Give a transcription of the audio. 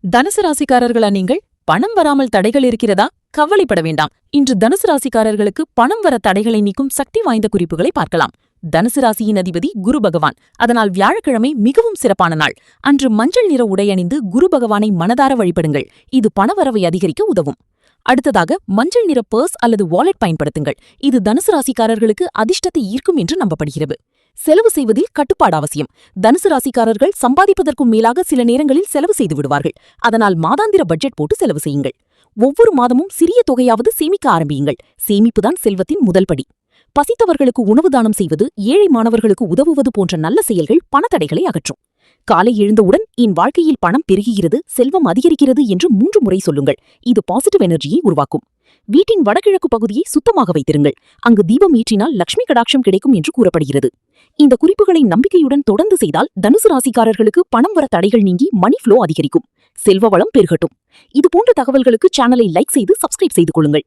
தனுசு ராசிக்காரர்களா நீங்கள்? பணம் வராமல் தடைகள் இருக்கிறதா? கவலைப்பட வேண்டாம். இன்று தனுசு ராசிக்காரர்களுக்கு பணம் வர தடைகளை நீக்கும் சக்தி வாய்ந்த குறிப்புகளை பார்க்கலாம். தனுசு ராசியின் அதிபதி குரு பகவான். அதனால் வியாழக்கிழமை மிகவும் சிறப்பான நாள். அன்று மஞ்சள் நிற உடை அணிந்து குரு பகவானை மனதார வழிபடுங்கள். இது பணவரவை அதிகரிக்க உதவும். அடுத்ததாக மஞ்சள் நிற பர்ஸ் அல்லது வாலெட் பயன்படுத்துங்கள். இது தனுசு ராசிக்காரர்களுக்கு அதிர்ஷ்டத்தை ஈர்க்கும் என்று நம்பப்படுகிறது. செலவு செய்வதில் கட்டுப்பாடு அவசியம். தனுசு ராசிக்காரர்கள் சம்பாதிப்பதற்கும் மேலாக சில நேரங்களில் செலவு செய்து விடுவார்கள். அதனால் மாதாந்திர பட்ஜெட் போட்டு செலவு செய்யுங்கள். ஒவ்வொரு மாதமும் சிறிய தொகையாவது சேமிக்க ஆரம்பியுங்கள். சேமிப்புதான் செல்வத்தின் முதல் படி. பசித்தவர்களுக்கு உணவு தானம் செய்வது, ஏழை மாணவர்களுக்கு உதவுவது போன்ற நல்ல செயல்கள் பணத்தடைகளை அகற்றும். காலை எழுந்தவுடன் என் வாழ்க்கையில் பணம் பெருகுகிறது, செல்வம் அதிகரிக்கிறது என்று 3 முறை சொல்லுங்கள். இது பாசிட்டிவ் எனர்ஜியை உருவாக்கும். வீட்டின் வடகிழக்கு பகுதியை சுத்தமாக வைத்திருங்கள். அங்கு தீபம் ஏற்றினால் லட்சுமி கடாட்சம் கிடைக்கும் என்று கூறப்படுகிறது. இந்த குறிப்புகளை நம்பிக்கையுடன் தொடர்ந்து செய்தால் தனுசு ராசிக்காரர்களுக்கு பணம் வர தடைகள் நீங்கி மணி ஃப்ளோ அதிகரிக்கும். செல்வ வளம் பெருகட்டும். இதுபோன்ற தகவல்களுக்கு சேனலை லைக் செய்து சப்ஸ்கிரைப் செய்து கொள்ளுங்கள்.